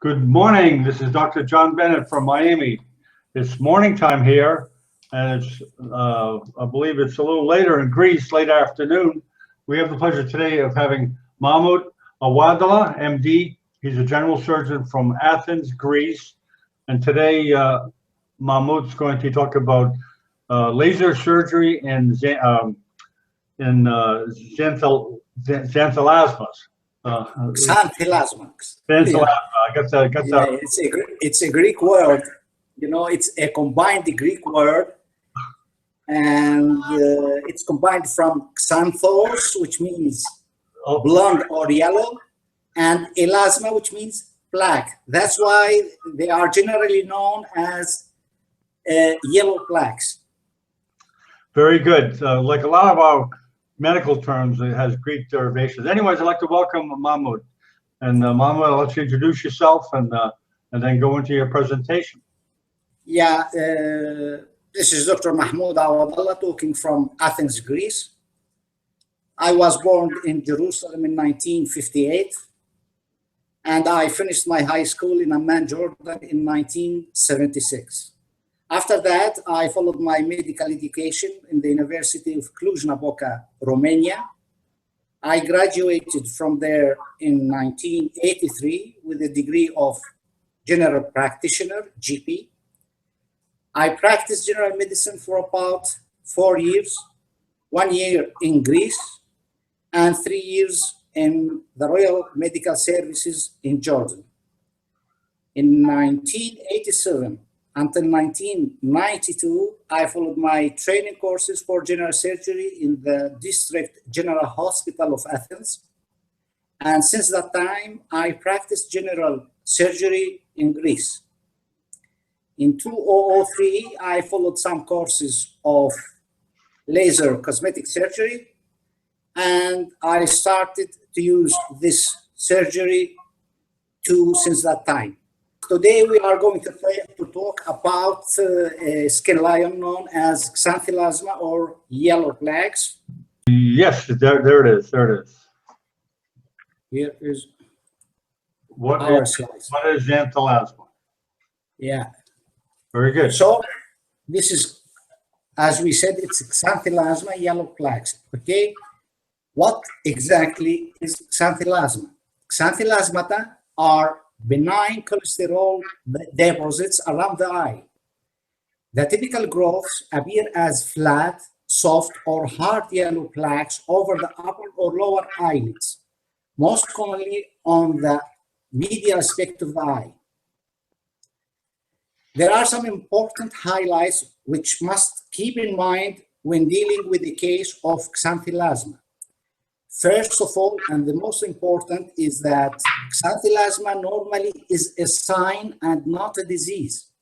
Good morning. This is Dr. John Bennett from Miami. It's morning time here, and I believe it's a little later in Greece, late afternoon. We have the pleasure today of having Mahmoud Awadallah, MD. He's a general surgeon from Athens, Greece. And today, Mahmoud's going to talk about laser surgery in xanthelasmas. Xanthelasma. Xanthelasma. Yeah. I got that. Yeah, it's a Greek word. You know, it's a combined Greek word, and it's combined from xanthos, which means blonde or yellow, and elasma, which means plaque. That's why they are generally known as yellow plaques. Very good. Like a lot of our medical terms, it has Greek derivations. Anyways, I'd like to welcome Mahmoud. And Mahmoud, I'll let you introduce yourself and then go into your presentation. Yeah, this is Dr. Mahmoud Awadallah talking from Athens, Greece. I was born in Jerusalem in 1958, and I finished my high school in Amman, Jordan in 1976. After that, I followed my medical education in the University of Cluj-Napoca, Romania. I graduated from there in 1983 with a degree of general practitioner, GP. I practiced general medicine for about 4 years, 1 year in Greece and 3 years in the Royal Medical Services in Jordan. In 1987 until 1992, I followed my training courses for general surgery in the District General Hospital of Athens. And since that time, I practiced general surgery in Greece. In 2003, I followed some courses of laser cosmetic surgery, and I started to use this surgery too since that time. Today we are going to talk about a skin lion known as Xanthelasma or yellow plaques. Yes, there it is. There it is. Here is What our is slides. xanthelasma? Yeah. Very good. So this is, as we said, it's Xanthelasma yellow plaques. Okay. What exactly is Xanthelasma? Xanthelasmata are benign cholesterol deposits around the eye. The typical growths appear as flat, soft, or hard yellow plaques over the upper or lower eyelids, most commonly on the medial aspect of the eye. There are some important highlights which must keep in mind when dealing with the case of Xanthelasma. First of all, and the most important, is that Xanthelasma normally is a sign and not a disease.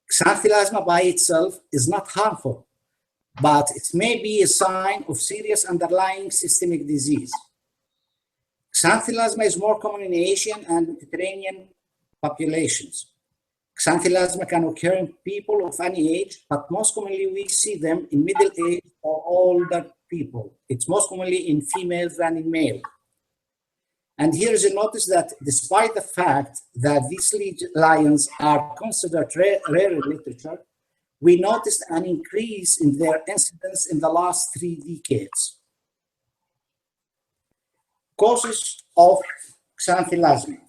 Xanthelasma by itself is not harmful, but it may be a sign of serious underlying systemic disease. Xanthelasma is more common in Asian and Mediterranean populations. Xanthelasma can occur in people of any age, but most commonly we see them in middle age or older people. It's most commonly in females than in male. And here is a notice that despite the fact that these lions are considered rare in literature, we noticed an increase in their incidence in the last 3 decades. Causes of Xanthelasma.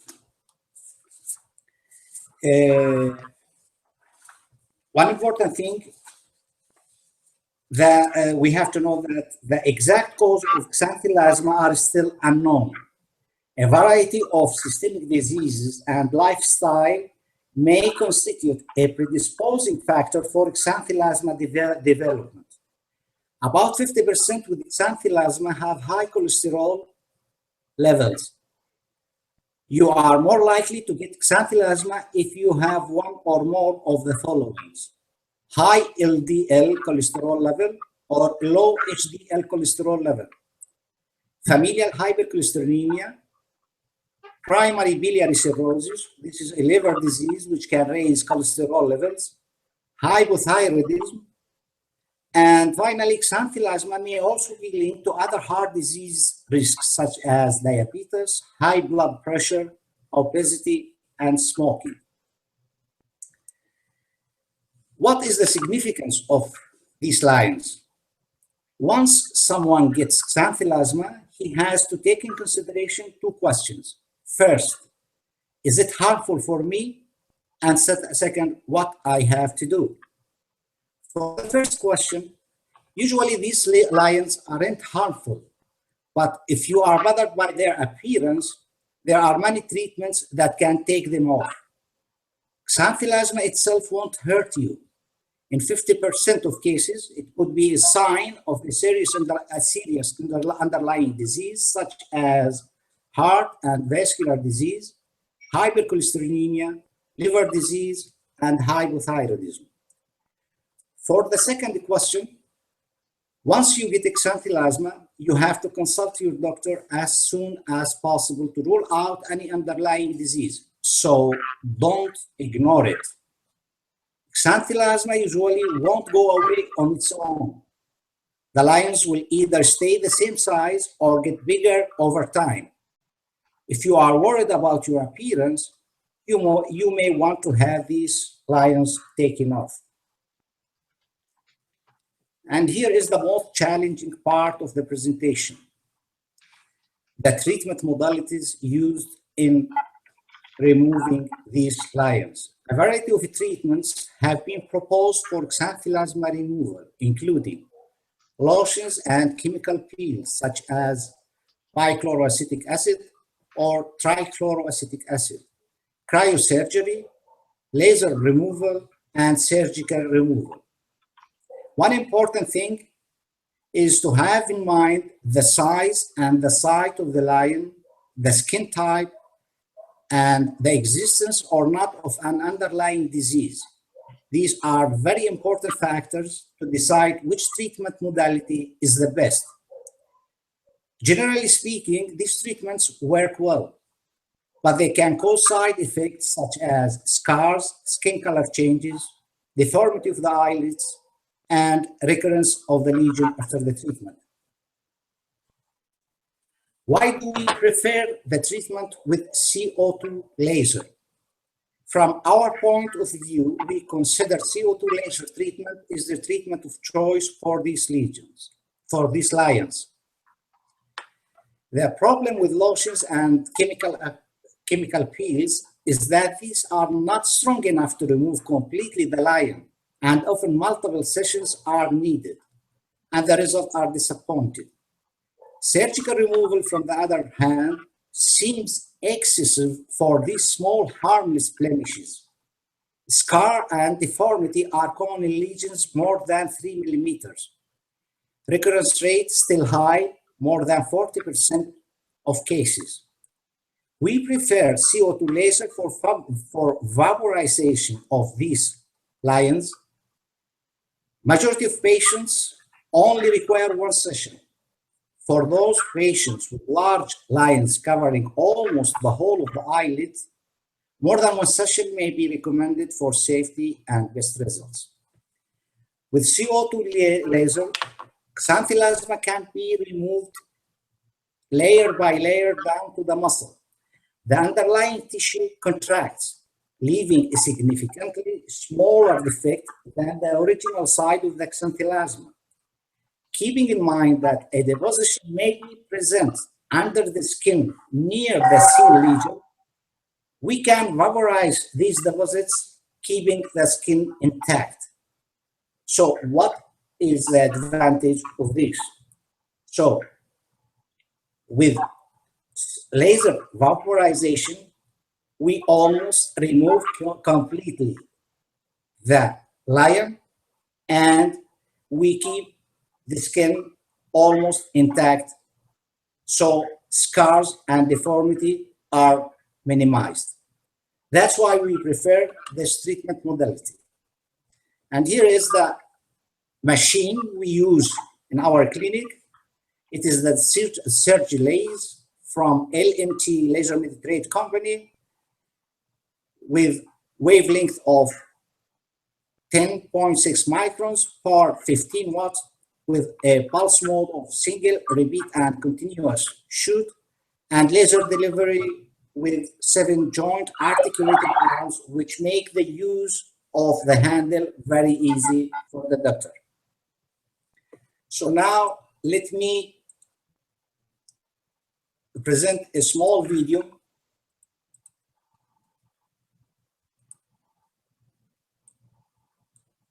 One important thing that we have to know that the exact cause of Xanthelasma are still unknown. A variety of systemic diseases and lifestyle may constitute a predisposing factor for Xanthelasma development. About 50% with Xanthelasma have high cholesterol levels. You are more likely to get Xanthelasma if you have one or more of the following: high LDL cholesterol level or low HDL cholesterol level, familial hypercholesterolemia, primary biliary cirrhosis, this is a liver disease which can raise cholesterol levels, hypothyroidism, and finally, Xanthelasma may also be linked to other heart disease risks such as diabetes, high blood pressure, obesity, and smoking. What is the significance of these lines? Once someone gets xanthelasma, he has to take in consideration two questions. First, is it harmful for me? And second, what I have to do. For the first question, usually these lines aren't harmful, but if you are bothered by their appearance, there are many treatments that can take them off. Xanthelasma itself won't hurt you. In 50% of cases, it could be a sign of a serious underlying disease, such as heart and vascular disease, hypercholesterolemia, liver disease, and hypothyroidism. For the second question, once you get xanthelasma, you have to consult your doctor as soon as possible to rule out any underlying disease. So don't ignore it. Xanthelasma usually won't go away on its own. The lines will either stay the same size or get bigger over time. If you are worried about your appearance, you may want to have these lines taken off. And here is the most challenging part of the presentation: the treatment modalities used in removing these lines. A variety of treatments have been proposed for xanthelasma removal, including lotions and chemical peels, such as bichloroacetic acid or trichloroacetic acid, cryosurgery, laser removal, and surgical removal. One important thing is to have in mind the size and the site of the line, the skin type, and the existence or not of an underlying disease. These are very important factors to decide which treatment modality is the best. Generally speaking, these treatments work well, but they can cause side effects such as scars, skin color changes, deformity of the eyelids, and recurrence of the lesion after the treatment. Why do we prefer the treatment with CO2 laser? From our point of view, we consider CO2 laser treatment is the treatment of choice for these lesions, for these lines. The problem with lotions and chemical peels is that these are not strong enough to remove completely the line, and often multiple sessions are needed, and the results are disappointing. Surgical removal, from the other hand, seems excessive for these small harmless blemishes. Scar and deformity are common in lesions more than 3 millimeters. Recurrence rate still high, more than 40% of cases. We prefer CO2 laser for vaporization of these lines. Majority of patients only require one session. For those patients with large lines covering almost the whole of the eyelid, more than one session may be recommended for safety and best results. With CO2 laser, xanthelasma can be removed layer by layer down to the muscle. The underlying tissue contracts, leaving a significantly smaller defect than the original side of the xanthelasma. Keeping in mind that a deposition may be present under the skin near the skin lesion, we can vaporize these deposits, keeping the skin intact. So what is the advantage of this? So with laser vaporization, we almost remove completely the line, and we keep the skin almost intact, so scars and deformity are minimized. That's why we prefer this treatment modality. And here is the machine we use in our clinic. It is the Xanthelasma from LMT Laser Meditrade Company with wavelength of 10.6 microns per 15 watts with a pulse mode of single, repeat, and continuous shoot, and laser delivery with 7 joint articulated arms, which make the use of the handle very easy for the doctor. So now let me present a small video.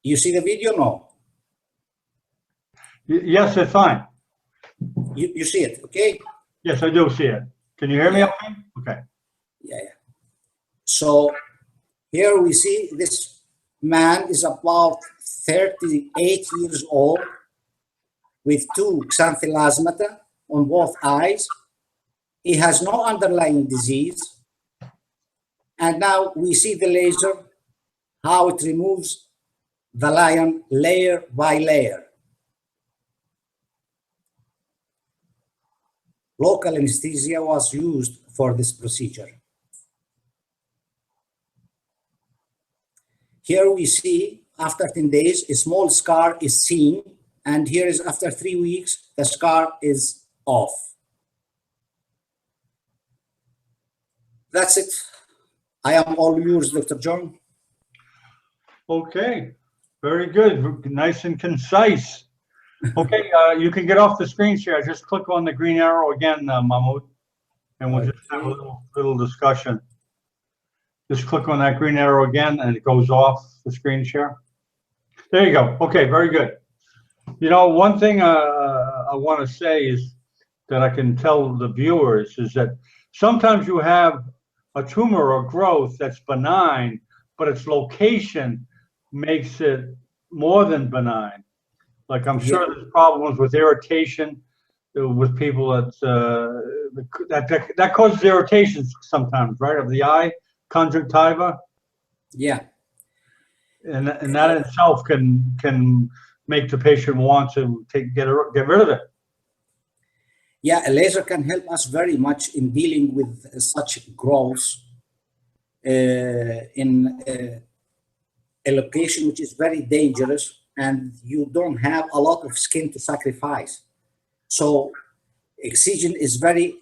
You see the video? No. Yes, it's fine. You see it, okay? Yes, I do see it. Can you hear me okay? Okay. Yeah. So here we see this man is about 38 years old with 2 Xanthelasmata on both eyes. He has no underlying disease. And now we see the laser, how it removes the lion layer by layer. Local anesthesia was used for this procedure. Here we see after 10 days, a small scar is seen, and here is after 3 weeks, the scar is off. That's it. I am all yours, Dr. John. Okay, very good. Nice and concise. Okay, you can get off the screen share. Just click on the green arrow again, Mahmoud, and we'll just have a little discussion. Just click on that green arrow again, and it goes off the screen share. There you go. Okay, very good. You know, one thing I want to say is that I can tell the viewers is that sometimes you have a tumor or growth that's benign, but its location makes it more than benign. Like I'm sure there's problems with irritation with people that causes irritations sometimes, right? Of the eye, conjunctiva. Yeah. And that itself can make the patient want to get rid of it. Yeah, a laser can help us very much in dealing with such growth in a location which is very dangerous, and you don't have a lot of skin to sacrifice. So excision is very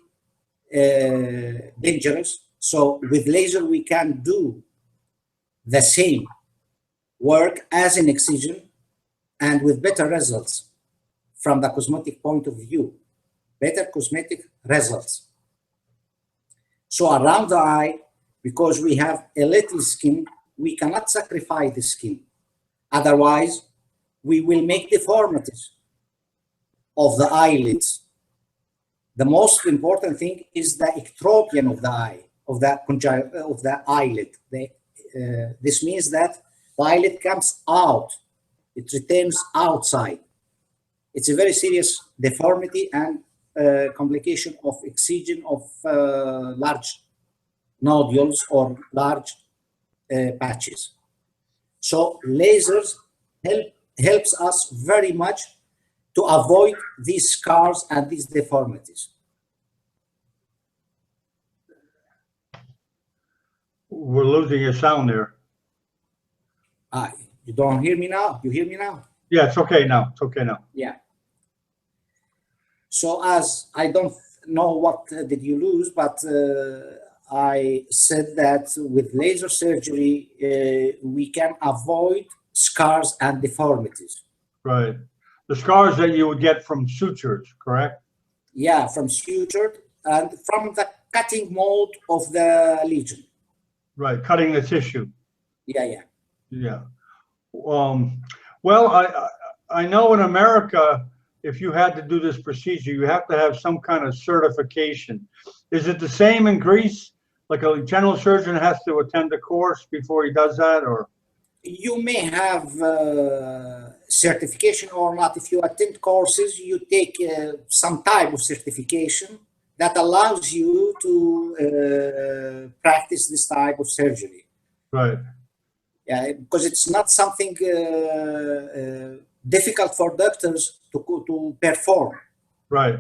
dangerous. So with laser, we can do the same work as an excision and with better results from the cosmetic point of view, better cosmetic results. So around the eye, because we have a little skin, we cannot sacrifice the skin. Otherwise, we will make deformities of the eyelids. The most important thing is the ectropion of the eye, of the eyelid. This means that the eyelid comes out, it returns outside. It's a very serious deformity and complication of excision of large nodules or large patches. So lasers helps us very much to avoid these scars and these deformities. We're losing your sound there. You don't hear me now? You hear me now? Yeah, it's okay now. It's okay now. Yeah. So as I don't know what did you lose, but I said that with laser surgery, we can avoid scars and deformities. Right. The scars that you would get from sutures, correct? Yeah, from sutured and from the cutting mode of the lesion. Right, cutting the tissue. Yeah. Yeah. Well, I know in America, if you had to do this procedure, you have to have some kind of certification. Is it the same in Greece? Like a general surgeon has to attend a course before he does that, or? You may have certification or not. If you attend courses, you take some type of certification that allows you to practice this type of surgery. Right. Yeah, because it's not something difficult for doctors to perform. Right.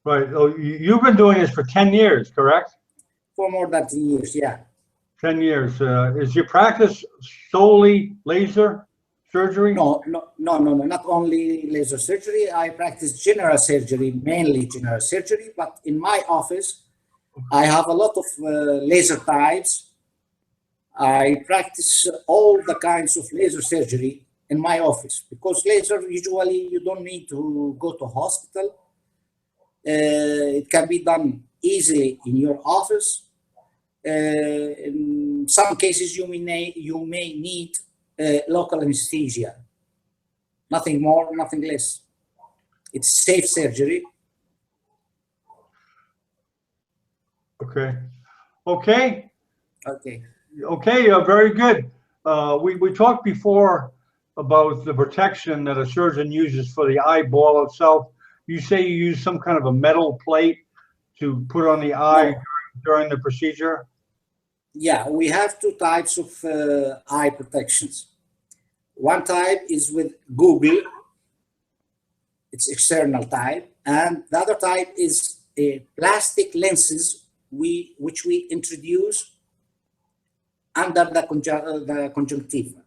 Right. Oh, you've been doing this for 10 years, correct? For more than 10 years, yeah. 10 years. Is your practice solely laser surgery? No, not only laser surgery. I practice general surgery, mainly general surgery, but in my office, I have a lot of laser types. I practice all the kinds of laser surgery in my office because laser usually you don't need to go to hospital. It can be done easily in your office. In some cases, you may need local anesthesia. Nothing more, nothing less. It's safe surgery. Okay. Okay. Okay. Okay. Very good. We talked before about the protection that a surgeon uses for the eyeball itself. You say you use some kind of a metal plate to put on the eye during the procedure? Yeah, we have two types of eye protections. One type is with Google, it's external type, and the other type is plastic lenses which we introduce under the conjunctiva.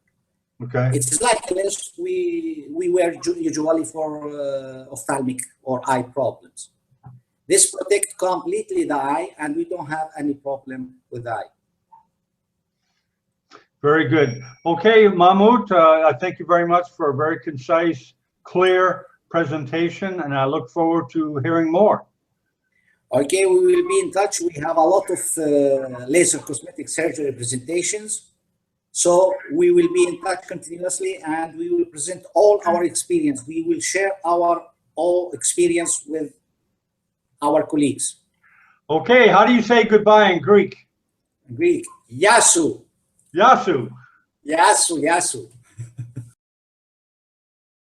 Okay. It's like a lens we wear usually for ophthalmic or eye problems. This protects completely the eye, and we don't have any problem with the eye. Very good. Okay, Mahmoud, I thank you very much for a very concise, clear presentation, and I look forward to hearing more. Okay, we will be in touch. We have a lot of laser cosmetic surgery presentations. So we will be in touch continuously, and we will present all our experience. We will share our all experience with our colleagues. Okay, how do you say goodbye in Greek? Greek, Yasu. Yasu. Yasu, Yasu.